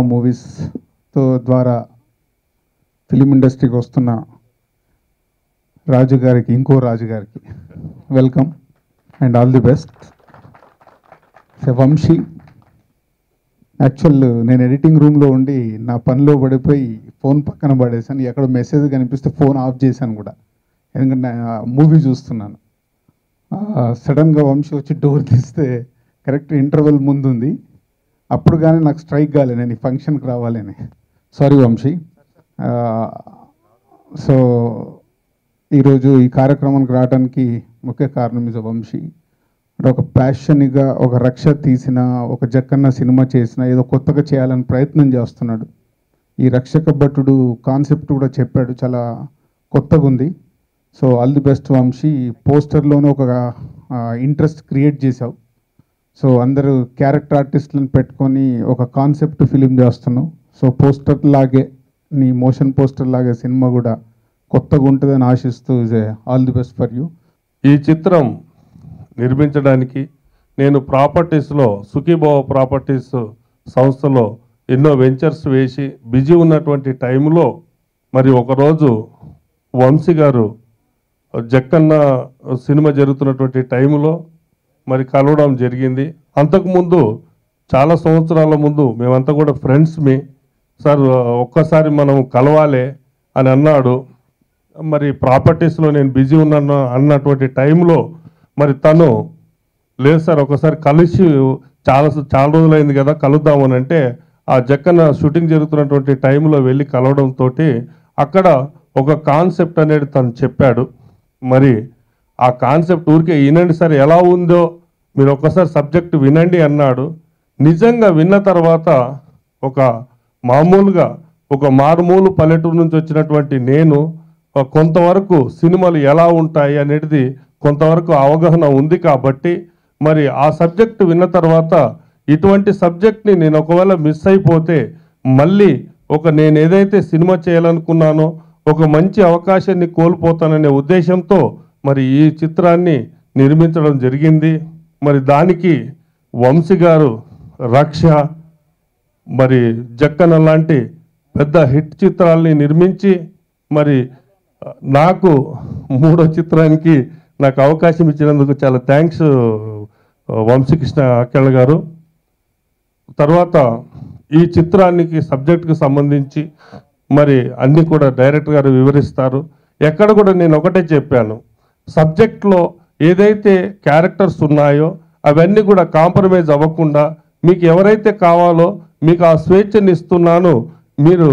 Movies ద్వారా film ఇండస్ట్రీకి వస్తున్న రాజు గారికి, ఇంకో రాజు గారికి welcome and all the best. Vamshi, actual నేను ఎడిటింగ్ రూమ్లో ఉండి నా పనిలో పడిపోయి ఫోన్ పక్కన పడేసాను. ఎక్కడ మెసేజ్ కనిపిస్తే ఫోన్ ఆఫ్ చేశాను కూడా, ఎందుకంటే మూవీ చూస్తున్నాను. సడన్గా వంశీ వచ్చి డోర్ తీస్తే కరెక్ట్ ఇంటర్వెల్ ముందుంది. అప్పుడు కానీ నాకు స్ట్రైక్ కాలేదు నేను ఈ ఫంక్షన్కి రావాలని. సారీ వంశీ. సో ఈరోజు ఈ కార్యక్రమానికి రావడానికి ముఖ్య కారణం ఇస్ వంశీ. ఒక ప్యాషన్గా ఒక రక్ష తీసిన, ఒక జక్కన్న సినిమా చేసిన, ఏదో కొత్తగా చేయాలని ప్రయత్నం చేస్తున్నాడు. ఈ రక్షక భటుడు కాన్సెప్ట్ కూడా చెప్పాడు, చాలా కొత్తగా ఉంది. So all the best Vamshi. పోస్టర్లోనే ఒక ఇంట్రెస్ట్ క్రియేట్ చేసావు. సో అందరూ క్యారెక్టర్ ఆర్టిస్టులను పెట్టుకొని ఒక కాన్సెప్ట్ ఫిలిం చేస్తున్నావు. సో పోస్టర్ లాగే, నీ మోషన్ పోస్టర్ లాగే సినిమా కూడా కొత్తగా ఉంటుందని ఆశిస్తూ all the best for you. ఈ చిత్రం నిర్మించడానికి నేను ప్రాపర్టీస్లో, సుఖీభావ ప్రాపర్టీస్ సంస్థలో ఎన్నో వెంచర్స్ వేసి బిజీ ఉన్నటువంటి టైంలో మరి ఒకరోజు వంశీ గారు జక్కన్న సినిమా జరుగుతున్నటువంటి టైంలో మరి కలవడం జరిగింది. అంతకుముందు చాలా సంవత్సరాల ముందు మేమంతా కూడా ఫ్రెండ్స్మి. సార్ ఒక్కసారి మనం కలవాలి అని అన్నాడు. మరి ప్రాపర్టీస్లో నేను బిజీ ఉన్నాను అన్నటువంటి టైంలో మరి తను లేదు సార్ ఒకసారి కలిసి చాలా రోజులైంది కదా కలుద్దామని అంటే, ఆ జక్కన్న షూటింగ్ జరుగుతున్నటువంటి టైంలో వెళ్ళి కలవడంతో అక్కడ ఒక కాన్సెప్ట్ అనేది తను చెప్పాడు. మరి ఆ కాన్సెప్ట్ ఊరికే వినండి సార్ ఎలా ఉందో మీరు ఒక్కసారి సబ్జెక్ట్ వినండి అన్నాడు. నిజంగా విన్న తర్వాత ఒక మామూలుగా ఒక మారుమూలు పల్లెటూరు నుంచి వచ్చినటువంటి నేను కొంతవరకు సినిమాలు ఎలా ఉంటాయి అనేది కొంతవరకు అవగాహన ఉంది కాబట్టి మరి ఆ సబ్జెక్ట్ విన్న తర్వాత ఇటువంటి సబ్జెక్ట్ని నేను ఒకవేళ మిస్ అయిపోతే మళ్ళీ నేను ఏదైతే సినిమా చేయాలనుకున్నానో ఒక మంచి అవకాశాన్ని కోల్పోతాననే ఉద్దేశంతో మరి ఈ చిత్రాన్ని నిర్మించడం జరిగింది. మరి దానికి వంశీ గారు రక్ష, మరి జక్కన్న లాంటి పెద్ద హిట్ చిత్రాల్ని నిర్మించి మరి నాకు మూడో చిత్రానికి నాకు అవకాశం ఇచ్చినందుకు చాలా థ్యాంక్స్ వంశీకృష్ణ అక్కళ్ళ గారు. తర్వాత ఈ చిత్రానికి సబ్జెక్టుకి సంబంధించి మరి అన్నీ కూడా డైరెక్టర్ గారు వివరిస్తారు. ఎక్కడ కూడా నేను ఒకటే చెప్పాను, సబ్జెక్ట్లో ఏదైతే క్యారెక్టర్స్ ఉన్నాయో అవన్నీ కూడా కాంప్రమైజ్ అవ్వకుండా మీకు ఎవరైతే కావాలో మీకు ఆ స్వేచ్ఛని ఇస్తున్నాను, మీరు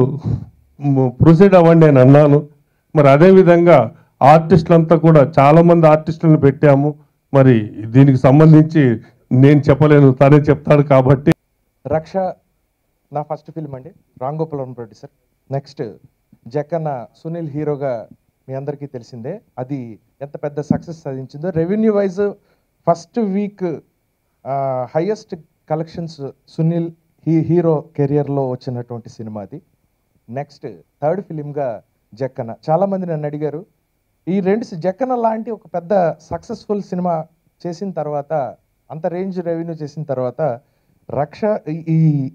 ప్రొసీడ్ అవ్వండి అని అన్నాను. మరి అదేవిధంగా ఆర్టిస్టులంతా కూడా చాలామంది ఆర్టిస్టులను పెట్టాము. మరి దీనికి సంబంధించి నేను చెప్పలేను, తనే చెప్తాడు కాబట్టి. రక్ష నా ఫస్ట్ ఫిల్మ్ అండి, రామ్ గోపాల్ ప్రొడ్యూసర్. నెక్స్ట్ జక్కన్న సునీల్ హీరోగా మీ అందరికీ తెలిసిందే. అది ఎంత పెద్ద సక్సెస్ సాధించిందో. Revenue wise first week highest collections Sunil hero కెరియర్లో వచ్చినటువంటి సినిమా అది. నెక్స్ట్ థర్డ్ ఫిలింగా జక్కన్న. చాలామంది నన్ను అడిగారు, ఈ జక్కన్న లాంటి ఒక పెద్ద సక్సెస్ఫుల్ సినిమా చేసిన తర్వాత, అంత రేంజ్ రెవెన్యూ చేసిన తర్వాత రక్ష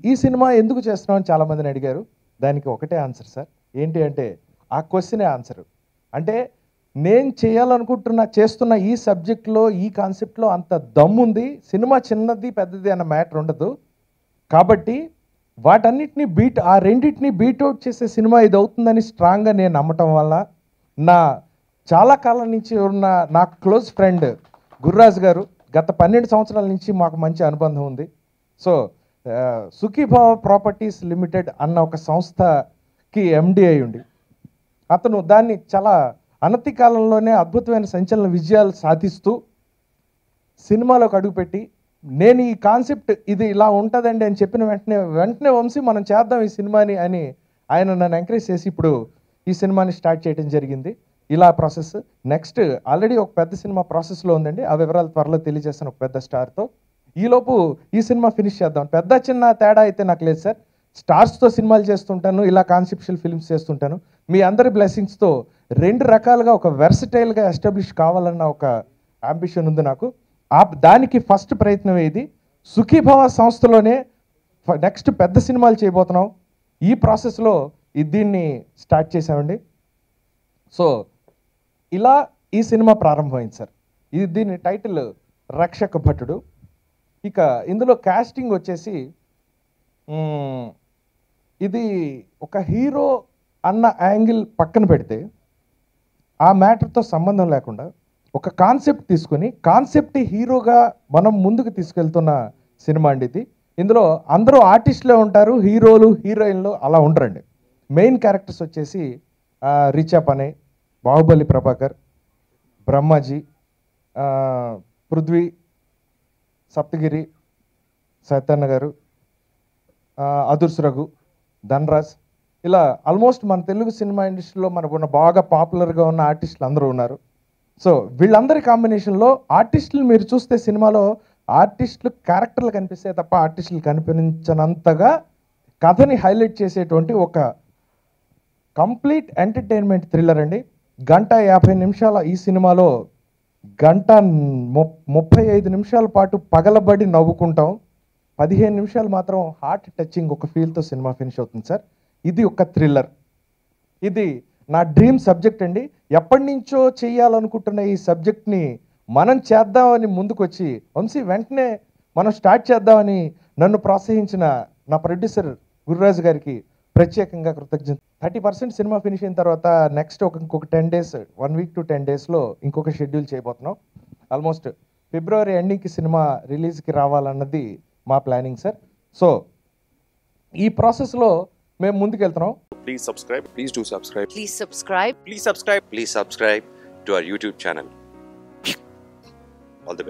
ఈ సినిమా ఎందుకు చేస్తున్నామని చాలామందిని అడిగారు. దానికి ఒకటే ఆన్సర్ సార్. ఏంటి అంటే ఆ క్వశ్చనే ఆన్సర్. అంటే నేను చేస్తున్న ఈ సబ్జెక్ట్లో, ఈ కాన్సెప్ట్లో అంత దమ్ముంది. సినిమా చిన్నది పెద్దది అన్న మ్యాటర్ ఉండదు. కాబట్టి వాటన్నిటిని ఆ రెండింటిని బీట్అవుట్ చేసే సినిమా ఇది అవుతుందని స్ట్రాంగ్గా నేను నమ్మటం వల్ల నా చాలా కాలం నుంచి ఉన్న నా క్లోజ్ ఫ్రెండ్ గుర్రాజ్ గారు, గత 12 సంవత్సరాల నుంచి మాకు మంచి అనుబంధం ఉంది. సో సుఖీభావ ప్రాపర్టీస్ లిమిటెడ్ అన్న ఒక సంస్థకి ఎండి అయి ఉండి అతను దాన్ని చాలా అనతి కాలంలోనే అద్భుతమైన సంచలన విజయాలు సాధిస్తూ సినిమాలోకి అడుగుపెట్టి నేను ఈ కాన్సెప్ట్ ఇది ఇలా ఉంటుందండి అని చెప్పిన వెంటనే వంశీ మనం చేద్దాం ఈ సినిమాని అని ఆయన నన్ను ఎంకరేజ్ చేసి ఇప్పుడు ఈ సినిమాని స్టార్ట్ చేయడం జరిగింది. ఇలా ప్రాసెస్. నెక్స్ట్ ఆల్రెడీ ఒక పెద్ద సినిమా ప్రాసెస్లో ఉందండి, ఆ వివరాలు త్వరలో తెలియజేస్తాను ఒక పెద్ద స్టార్తో. ఈలోపు ఈ సినిమా ఫినిష్ చేద్దాం. పెద్ద చిన్న తేడా అయితే నాకు లేదు సార్. స్టార్స్తో సినిమాలు చేస్తుంటాను, ఇలా కాన్సెప్షువల్ ఫిల్మ్స్ చేస్తుంటాను. మీ అందరి బ్లెస్సింగ్స్తో 2 రకాలుగా ఒక వెర్సటైల్గా ఎస్టాబ్లిష్ కావాలన్న ఒక అంబిషన్ ఉంది నాకు. దానికి ఫస్ట్ ప్రయత్నం ఇది. సుఖీభవ సంస్థలోనే నెక్స్ట్ పెద్ద సినిమాలు చేయబోతున్నాం. ఈ ప్రాసెస్లో దీన్ని స్టార్ట్ చేసామండి. సో ఇలా ఈ సినిమా ప్రారంభమైంది సార్. దీని టైటిల్ రక్షక భటుడు. ఇక ఇందులో కాస్టింగ్ వచ్చేసి ఇది ఒక హీరో అన్న యాంగిల్ పక్కన పెడితే ఆ మ్యాటర్తో సంబంధం లేకుండా ఒక కాన్సెప్ట్ తీసుకొని కాన్సెప్ట్ హీరోగా మనం ముందుకు తీసుకెళ్తున్న సినిమా అండి ఇది. ఇందులో అందరూ ఆర్టిస్టులే ఉంటారు, హీరోలు హీరోయిన్లు అలా ఉండరండి. మెయిన్ క్యారెక్టర్స్ వచ్చేసి రిచా పనే, బాహుబలి ప్రభాకర్, బ్రహ్మాజీ, పృథ్వీ, సప్తగిరి, సత్యన్న గారు, అదుర్స్ రఘు, ధనరాజ్, ఇలా ఆల్మోస్ట్ మన తెలుగు సినిమా ఇండస్ట్రీలో మనకున్న బాగా పాపులర్గా ఉన్న ఆర్టిస్టులు అందరూ ఉన్నారు. సో వీళ్ళందరి కాంబినేషన్లో ఆర్టిస్టులు మీరు చూస్తే సినిమాలో ఆర్టిస్టులు క్యారెక్టర్లు కనిపిస్తే తప్ప ఆర్టిస్టులు కనిపించనంతగా కథని హైలైట్ చేసేటువంటి ఒక కంప్లీట్ ఎంటర్టైన్మెంట్ థ్రిల్లర్ అండి. 1:50 ఈ సినిమాలో 1:35 నిమిషాల పాటు పగలబడి నవ్వుకుంటాం. 15 నిమిషాలు మాత్రం హార్ట్ టచింగ్ ఒక ఫీల్తో సినిమా ఫినిష్ అవుతుంది సార్. ఇది ఒక థ్రిల్లర్. ఇది నా డ్రీమ్ సబ్జెక్ట్ అండి. ఎప్పటి నుంచో చేయాలనుకుంటున్న ఈ సబ్జెక్ట్ని మనం చేద్దామని ముందుకొచ్చి వంశీ వెంటనే మనం స్టార్ట్ చేద్దామని నన్ను ప్రోత్సహించిన నా ప్రొడ్యూసర్ గురురాజు గారికి ప్రత్యేకంగా కృతజ్ఞత. 30% సినిమా ఫినిష్ అయిన తర్వాత నెక్స్ట్ ఇంకొక 10 days, 1 week to 10 daysలో ఇంకొక షెడ్యూల్ చేయబోతున్నాం. ఆల్మోస్ట్ ఫిబ్రవరి ఎండింగ్కి సినిమా రిలీజ్కి రావాలన్నది మా ప్లానింగ్ సార్. సో ఈ ప్రాసెస్లో మేము ముందుకెళ్తున్నాం. Please subscribe. Please do subscribe. Please subscribe. Please subscribe. Please subscribe to our YouTube channel.